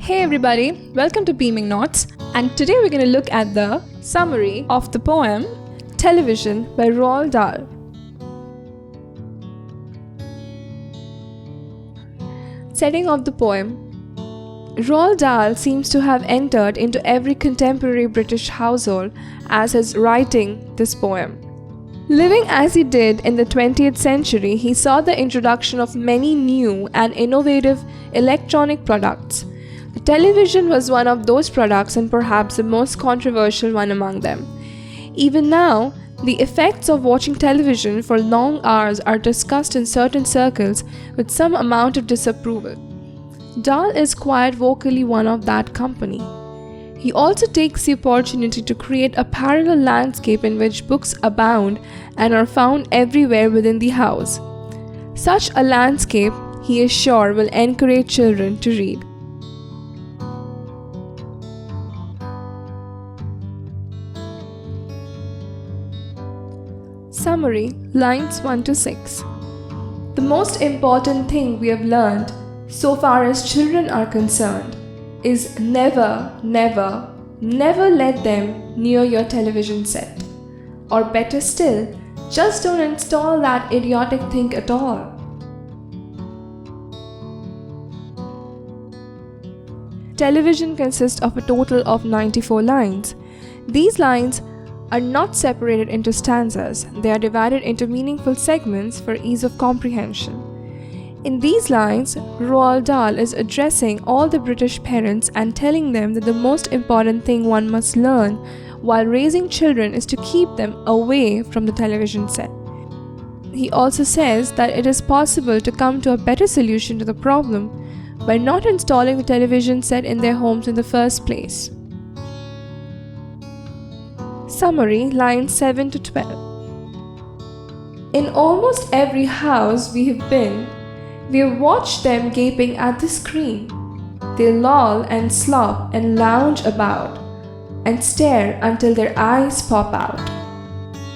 Hey everybody, welcome to Beaming Notes, and today we're going to look at the summary of the poem Television by Roald Dahl. Setting of the poem. Roald Dahl seems to have entered into every contemporary British household as he's writing this poem. Living as he did in the 20th century, he saw the introduction of many new and innovative electronic products. The television was one of those products and perhaps the most controversial one among them. Even now, the effects of watching television for long hours are discussed in certain circles with some amount of disapproval. Dahl is quite vocally one of that company. He also takes the opportunity to create a parallel landscape in which books abound and are found everywhere within the house. Such a landscape, he is sure, will encourage children to read. Summary, lines 1 to 6. The most important thing we have learned, so far as children are concerned, is never, never, never let them near your television set. Or better still, just don't install that idiotic thing at all. Television consists of a total of 94 lines. These lines are not separated into stanzas. They are divided into meaningful segments for ease of comprehension. In these lines, Roald Dahl is addressing all the British parents and telling them that the most important thing one must learn while raising children is to keep them away from the television set. He also says that it is possible to come to a better solution to the problem by not installing the television set in their homes in the first place. Summary, lines 7 to 12. In almost every house we have been, we have watched them gaping at the screen. They loll and slop and lounge about and stare until their eyes pop out.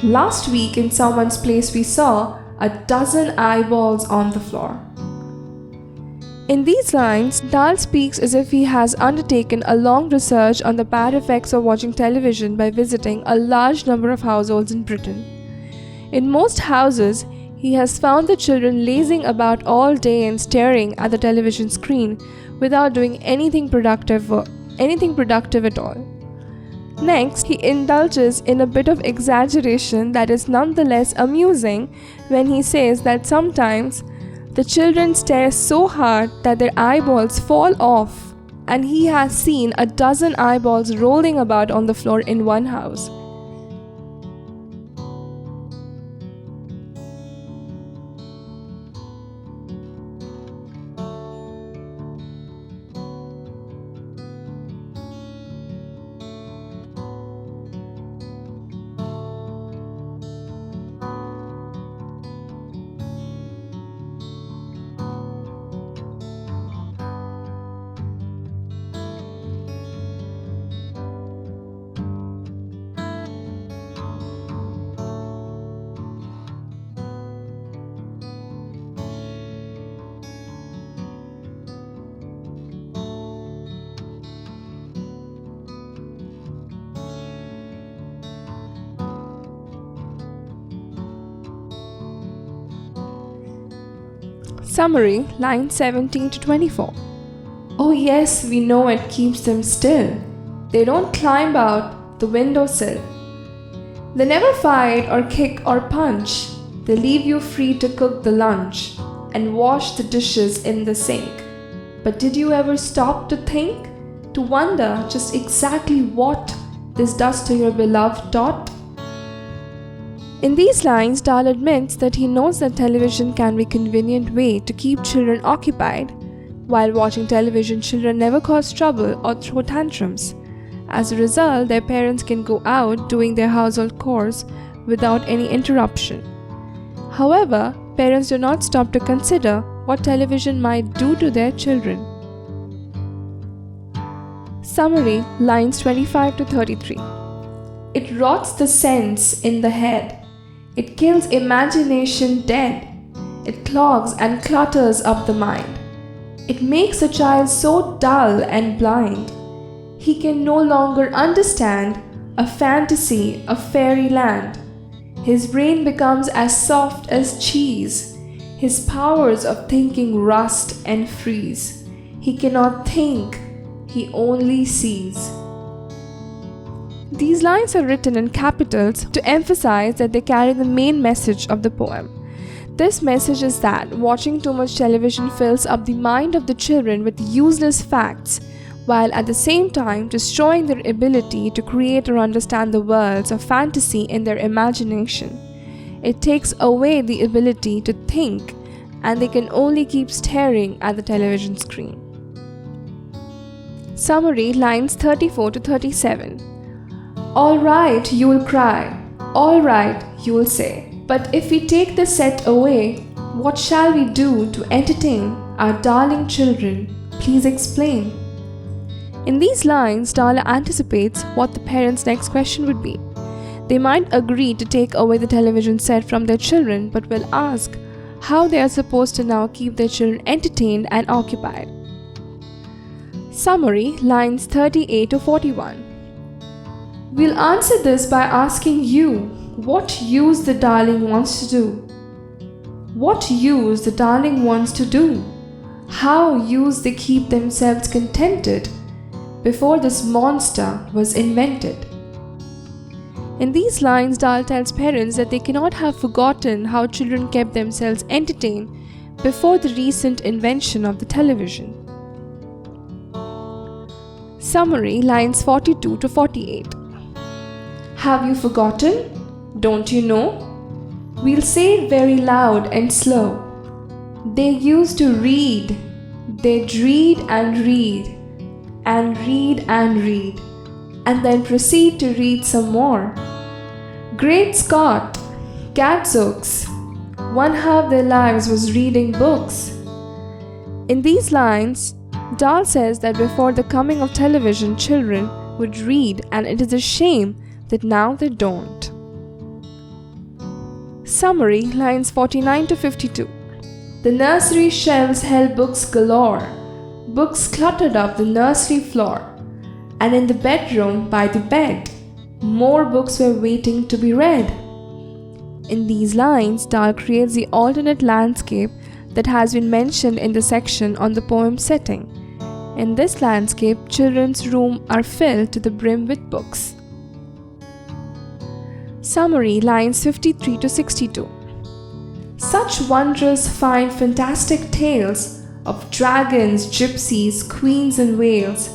Last week in someone's place we saw a dozen eyeballs on the floor. In these lines, Dahl speaks as if he has undertaken a long research on the bad effects of watching television by visiting a large number of households in Britain. In most houses, he has found the children lazing about all day and staring at the television screen without doing anything productive at all. Next, he indulges in a bit of exaggeration that is nonetheless amusing when he says that sometimes the children stare so hard that their eyeballs fall off, and he has seen a dozen eyeballs rolling about on the floor in one house. Summary, lines 17 to 24. Oh yes, we know it keeps them still. They don't climb out the windowsill. They never fight or kick or punch. They leave you free to cook the lunch and wash the dishes in the sink. But did you ever stop to think? To wonder just exactly what this does to your beloved Dot? In these lines, Dahl admits that he knows that television can be a convenient way to keep children occupied. While watching television, children never cause trouble or throw tantrums. As a result, their parents can go out doing their household chores without any interruption. However, parents do not stop to consider what television might do to their children. Summary, lines 25 to 33. It rots the sense in the head. It kills imagination dead. It clogs and clutters up the mind. It makes a child so dull and blind. He can no longer understand a fantasy of fairyland. His brain becomes as soft as cheese. His powers of thinking rust and freeze. He cannot think, he only sees. These lines are written in capitals to emphasize that they carry the main message of the poem. This message is that watching too much television fills up the mind of the children with useless facts, while at the same time destroying their ability to create or understand the worlds of fantasy in their imagination. It takes away the ability to think, and they can only keep staring at the television screen. Summary, lines 34 to 37. All right, you will cry. All right, you will say. But if we take the set away, what shall we do to entertain our darling children? Please explain. In these lines, Dahl anticipates what the parents' next question would be. They might agree to take away the television set from their children, but will ask how they are supposed to now keep their children entertained and occupied. Summary, lines 38 to 41. We'll answer this by asking you what use the darling wants to do. What use the darling wants to do? How use they keep themselves contented before this monster was invented? In these lines, Dahl tells parents that they cannot have forgotten how children kept themselves entertained before the recent invention of the television. Summary, lines 42 to 48. Have you forgotten? Don't you know? We'll say it very loud and slow. They used to read. They'd read and read, and read and read, and then proceed to read some more. Great Scott! Gadzooks! One half their lives was reading books. In these lines, Dahl says that before the coming of television, children would read, and it is a shame that now they don't. Summary, lines 49 to 52. The nursery shelves held books galore. Books cluttered up the nursery floor. And in the bedroom by the bed, more books were waiting to be read. In these lines, Dahl creates the alternate landscape that has been mentioned in the section on the poem setting. In this landscape, children's rooms are filled to the brim with books. Summary, lines 53 to 62. Such wondrous, fine, fantastic tales of dragons, gypsies, queens and whales,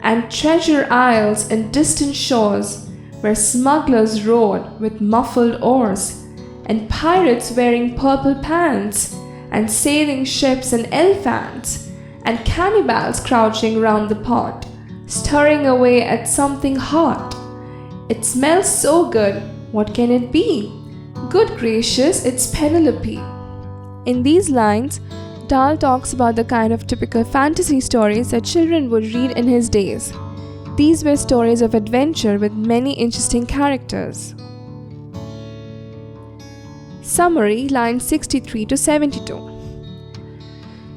and treasure isles and distant shores, where smugglers rowed with muffled oars, and pirates wearing purple pants, and sailing ships and elephants, and cannibals crouching round the pot, stirring away at something hot. It smells so good. What can it be? Good gracious, it's Penelope. In these lines, Dahl talks about the kind of typical fantasy stories that children would read in his days. These were stories of adventure with many interesting characters. Summary, lines 63 to 72.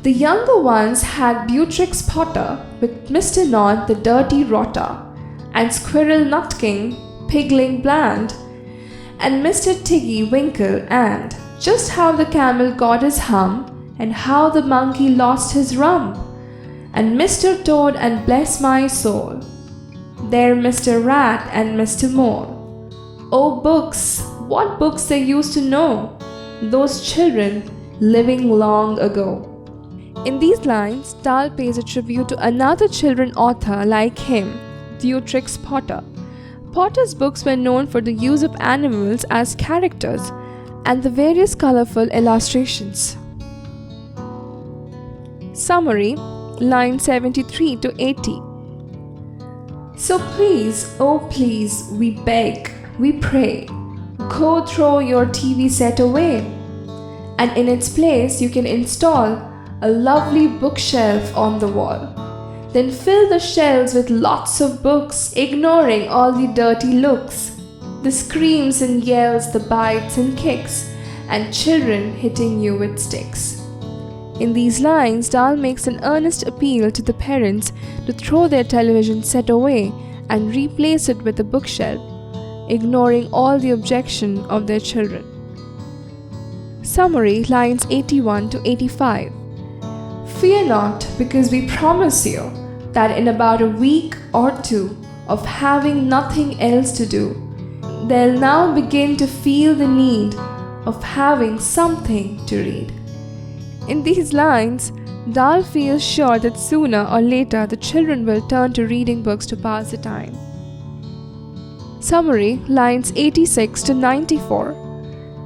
The younger ones had Beatrix Potter with Mr. Nod the dirty rotter, and Squirrel Nutking, Pigling Bland, and Mr. Tiggy Winkle, and just how the camel got his hum, and how the monkey lost his rum, and Mr. Toad and bless my soul, there Mr. Rat and Mr. Mole. Oh books, what books they used to know, those children living long ago. In these lines, Dahl pays a tribute to another children author like him, Beatrix Potter. Potter's books were known for the use of animals as characters and the various colorful illustrations. Summary, lines 73 to 80. So please, oh please, we beg, we pray, go throw your TV set away, and in its place you can install a lovely bookshelf on the wall. Then fill the shelves with lots of books, ignoring all the dirty looks, the screams and yells, the bites and kicks, and children hitting you with sticks. In these lines, Dahl makes an earnest appeal to the parents to throw their television set away and replace it with a bookshelf, ignoring all the objection of their children. Summary, lines 81 to 85. Fear not, because we promise you that in about a week or two of having nothing else to do, they'll now begin to feel the need of having something to read. In these lines, Dahl feels sure that sooner or later the children will turn to reading books to pass the time. Summary, lines 86 to 94.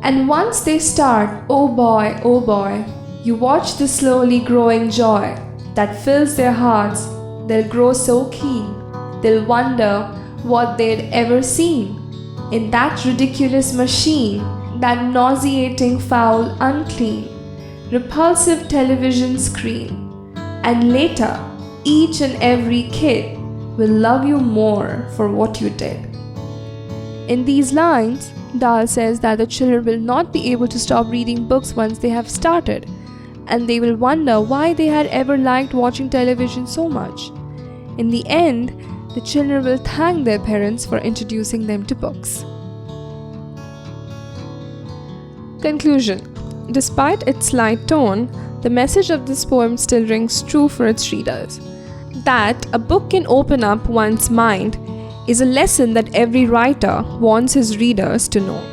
And once they start, oh boy, you watch the slowly growing joy that fills their hearts. They'll grow so keen, they'll wonder what they'd ever seen in that ridiculous machine, that nauseating, foul, unclean, repulsive television screen. And later, each and every kid will love you more for what you did. In these lines, Dahl says that the children will not be able to stop reading books once they have started, and they will wonder why they had ever liked watching television so much. In the end, the children will thank their parents for introducing them to books. Conclusion. Despite its light tone, the message of this poem still rings true for its readers. That a book can open up one's mind is a lesson that every writer wants his readers to know.